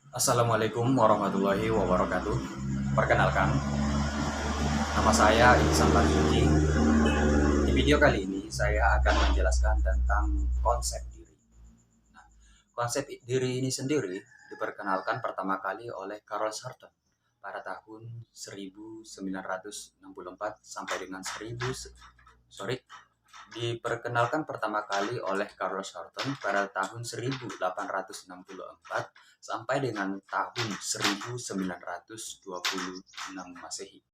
Assalamualaikum warahmatullahi wabarakatuh. Perkenalkan, nama saya Ihsan Marzuki. Di video kali ini saya akan menjelaskan tentang konsep diri. Nah, konsep diri ini sendiri diperkenalkan pertama kali oleh Carl Sarton pada tahun 1964 sampai dengan 1000 sorry diperkenalkan pertama kali oleh Carl Sagan pada tahun 1864 sampai dengan tahun 1926 Masehi.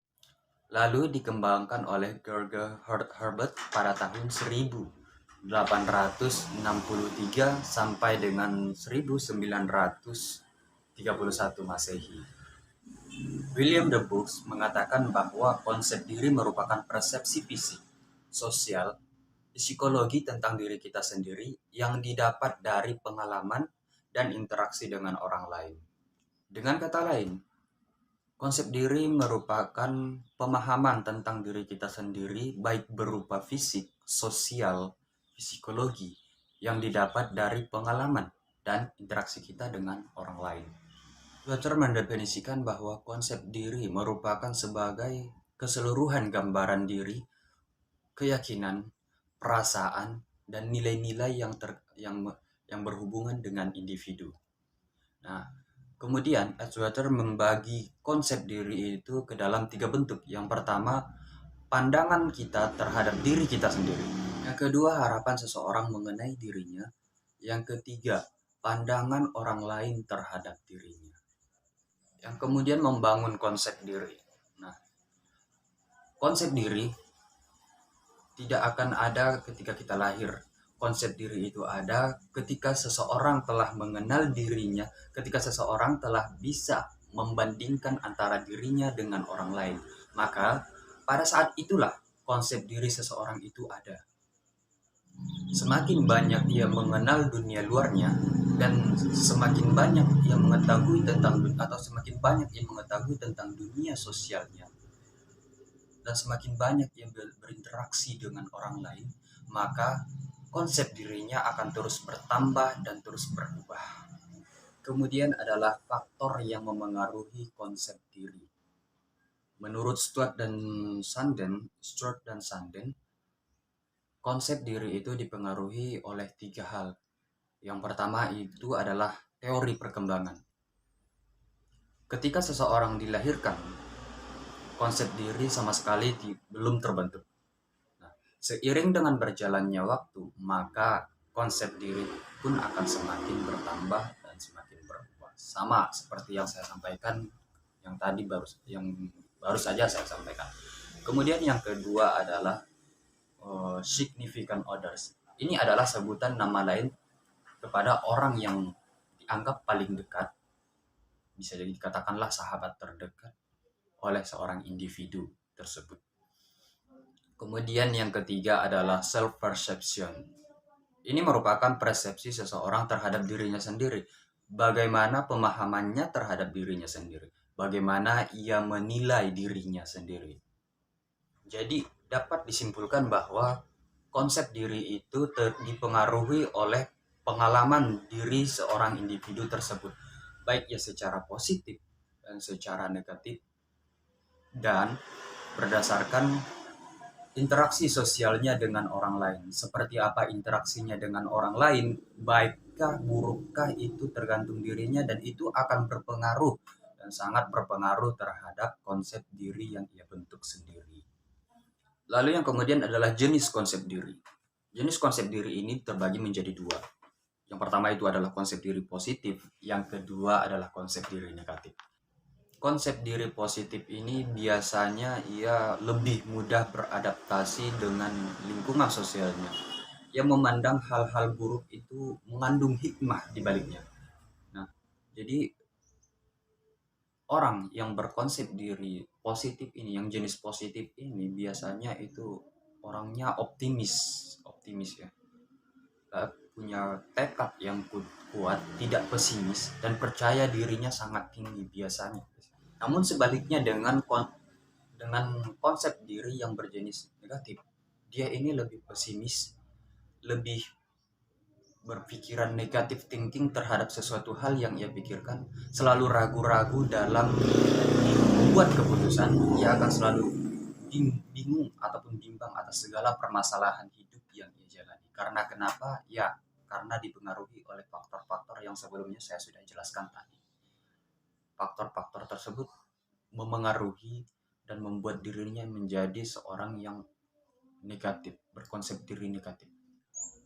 Lalu dikembangkan oleh George Herbert pada tahun 1863 sampai dengan 1931 Masehi. William the Books mengatakan bahwa konsep diri merupakan persepsi fisik, sosial, psikologi tentang diri kita sendiri yang didapat dari pengalaman dan interaksi dengan orang lain. Dengan kata lain, konsep diri merupakan pemahaman tentang diri kita sendiri baik berupa fisik, sosial, psikologi yang didapat dari pengalaman dan interaksi kita dengan orang lain. Fletcher mendefinisikan bahwa konsep diri merupakan sebagai keseluruhan gambaran diri, keyakinan, perasaan, dan nilai-nilai yang berhubungan dengan individu. Nah, kemudian Edgewater membagi konsep diri itu ke dalam 3 bentuk. Yang pertama, pandangan kita terhadap diri kita sendiri. Yang kedua, harapan seseorang mengenai dirinya. Yang ketiga, pandangan orang lain terhadap dirinya. Yang kemudian membangun konsep diri. Nah, konsep diri tidak akan ada ketika kita lahir. Konsep diri itu ada ketika seseorang telah mengenal dirinya, ketika seseorang telah bisa membandingkan antara dirinya dengan orang lain. Maka pada saat itulah konsep diri seseorang itu ada. Semakin banyak ia mengenal dunia luarnya dan semakin banyak ia mengetahui tentang atau semakin banyak ia mengetahui tentang dunia sosialnya, dan semakin banyak ia berinteraksi dengan orang lain, maka konsep dirinya akan terus bertambah dan terus berubah. Kemudian adalah faktor yang memengaruhi konsep diri. Menurut Stuart dan Sanden, konsep diri itu dipengaruhi oleh 3 hal. Yang pertama itu adalah teori perkembangan. Ketika seseorang dilahirkan, konsep diri sama sekali belum terbentuk. Nah, seiring dengan berjalannya waktu, maka konsep diri pun akan semakin bertambah dan semakin berubah. Sama seperti yang saya sampaikan yang baru saja saya sampaikan. Kemudian yang kedua adalah significant others. Ini adalah sebutan nama lain kepada orang yang dianggap paling dekat, bisa jadi dikatakanlah sahabat terdekat oleh seorang individu tersebut. Kemudian yang ketiga adalah self-perception. Ini merupakan persepsi seseorang terhadap dirinya sendiri. Bagaimana pemahamannya terhadap dirinya sendiri. Bagaimana ia menilai dirinya sendiri. Jadi dapat disimpulkan bahwa konsep diri itu dipengaruhi oleh pengalaman diri seorang individu tersebut. Baik ya secara positif dan secara negatif, dan berdasarkan interaksi sosialnya dengan orang lain. Seperti apa interaksinya dengan orang lain, baikkah, burukkah, itu tergantung dirinya dan itu akan berpengaruh dan sangat berpengaruh terhadap konsep diri yang ia bentuk sendiri. Lalu yang kemudian adalah jenis konsep diri. Jenis konsep diri ini terbagi menjadi 2. Yang pertama itu adalah konsep diri positif, yang kedua adalah konsep diri negatif. Konsep diri positif ini biasanya ia lebih mudah beradaptasi dengan lingkungan sosialnya. Ia memandang hal-hal buruk itu mengandung hikmah di baliknya. Nah, jadi orang yang berkonsep diri positif ini, yang jenis positif ini biasanya itu orangnya optimis ya. Punya tekad yang kuat, tidak pesimis dan percaya dirinya sangat tinggi biasanya. Namun sebaliknya dengan konsep diri yang berjenis negatif, dia ini lebih pesimis, lebih berpikiran negatif thinking terhadap sesuatu hal yang ia pikirkan, selalu ragu-ragu dalam membuat keputusan, ia akan selalu bingung ataupun bimbang atas segala permasalahan hidup yang ia jalani. Karena kenapa? Ya, karena dipengaruhi oleh faktor-faktor yang sebelumnya saya sudah jelaskan tadi. Faktor-faktor tersebut memengaruhi dan membuat dirinya menjadi seorang yang negatif, berkonsep diri negatif.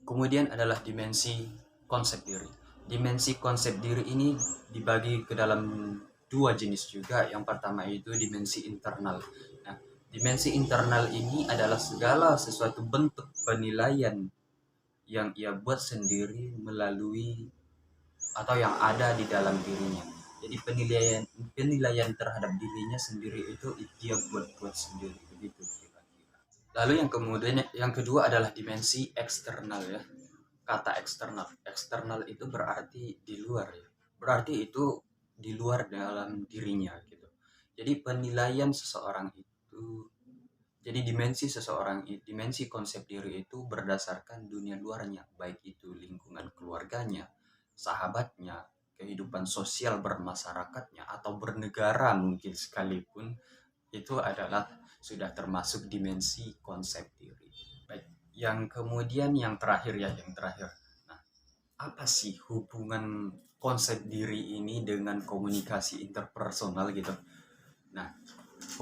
Kemudian adalah dimensi konsep diri. Dimensi konsep diri ini dibagi ke dalam dua jenis juga. Yang pertama itu dimensi internal. Nah, dimensi internal ini adalah segala sesuatu bentuk penilaian yang ia buat sendiri melalui atau yang ada di dalam dirinya. Jadi penilaian terhadap dirinya sendiri itu dia buat sendiri begitu kira-kira. Lalu yang kedua adalah dimensi eksternal ya. Kata eksternal itu berarti di luar ya. Berarti itu di luar dalam dirinya gitu. Jadi penilaian seseorang itu, jadi dimensi konsep diri itu berdasarkan dunia luarnya, baik itu lingkungan keluarganya, sahabatnya, kehidupan sosial bermasyarakatnya, atau bernegara mungkin sekalipun, itu adalah sudah termasuk dimensi konsep diri. Baik, yang kemudian yang terakhir. Nah, apa sih hubungan konsep diri ini dengan komunikasi interpersonal gitu? Nah,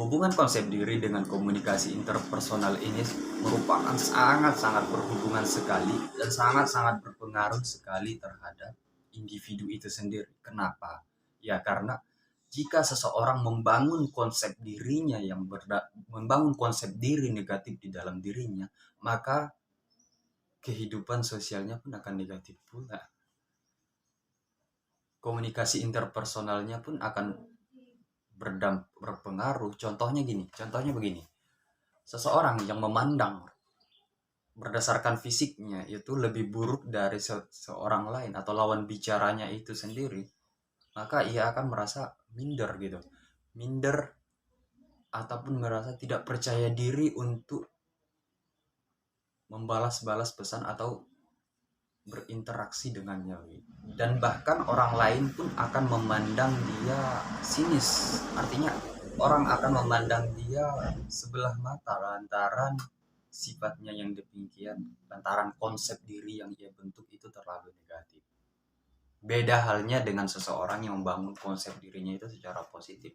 hubungan konsep diri dengan komunikasi interpersonal ini merupakan sangat-sangat berhubungan sekali dan sangat-sangat berpengaruh sekali terhadap individu itu sendiri. Kenapa? Ya karena jika seseorang membangun konsep dirinya membangun konsep diri negatif di dalam dirinya, maka kehidupan sosialnya pun akan negatif pula. Komunikasi interpersonalnya pun akan berpengaruh. Contohnya begini. Seseorang yang memandang berdasarkan fisiknya itu lebih buruk dari seorang lain atau lawan bicaranya itu sendiri, maka ia akan merasa minder gitu. Minder ataupun merasa tidak percaya diri untuk membalas-balas pesan atau berinteraksi dengannya. Dan bahkan orang lain pun akan memandang dia sinis. Artinya orang akan memandang dia sebelah mata lantaran sifatnya yang demikian, lantaran konsep diri yang ia bentuk itu terlalu negatif. Beda halnya dengan seseorang yang membangun konsep dirinya itu secara positif.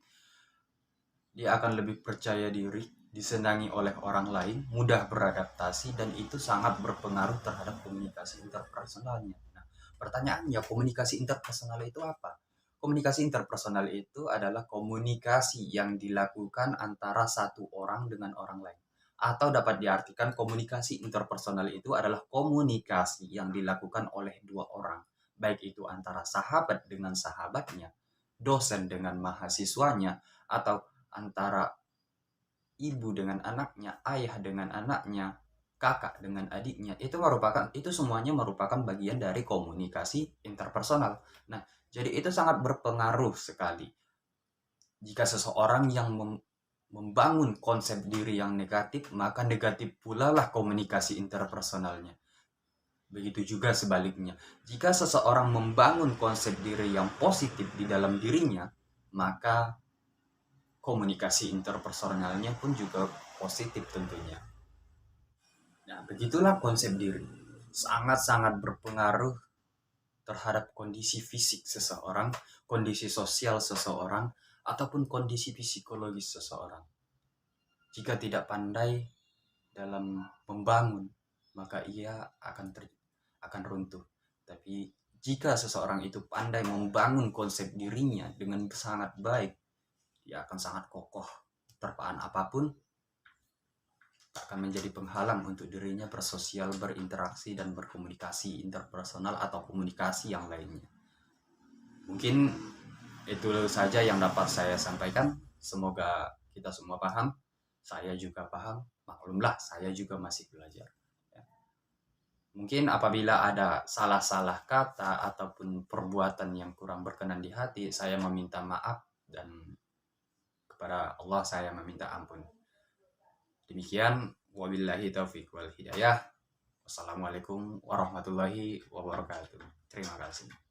Dia akan lebih percaya diri, disenangi oleh orang lain, mudah beradaptasi, dan itu sangat berpengaruh terhadap komunikasi interpersonalnya. Nah, pertanyaannya, komunikasi interpersonal itu apa? Komunikasi interpersonal itu adalah komunikasi yang dilakukan antara satu orang dengan orang lain. Atau dapat diartikan komunikasi interpersonal itu adalah komunikasi yang dilakukan oleh dua orang, baik itu antara sahabat dengan sahabatnya, dosen dengan mahasiswanya, atau antara ibu dengan anaknya, ayah dengan anaknya, kakak dengan adiknya. Itu semuanya merupakan bagian dari komunikasi interpersonal. Nah, jadi itu sangat berpengaruh sekali. Jika seseorang yang membangun konsep diri yang negatif, maka negatif pula lah komunikasi interpersonalnya. Begitu juga sebaliknya. Jika seseorang membangun konsep diri yang positif di dalam dirinya, maka komunikasi interpersonalnya pun juga positif tentunya. Nah, begitulah konsep diri. Sangat-sangat berpengaruh terhadap kondisi fisik seseorang, kondisi sosial seseorang, ataupun kondisi psikologis seseorang. Jika tidak pandai dalam membangun, maka ia akan runtuh. Tapi jika seseorang itu pandai membangun konsep dirinya dengan sangat baik, dia akan sangat kokoh. Terpaan apapun akan menjadi penghalang untuk dirinya bersosial, berinteraksi, dan berkomunikasi interpersonal atau komunikasi yang lainnya. Mungkin itu saja yang dapat saya sampaikan. Semoga kita semua paham. Saya juga paham. Maklumlah, saya juga masih belajar. Mungkin apabila ada salah-salah kata ataupun perbuatan yang kurang berkenan di hati, saya meminta maaf dan kepada Allah saya meminta ampun. Demikian, wabillahi taufiq wal hidayah. Wassalamualaikum warahmatullahi wabarakatuh. Terima kasih.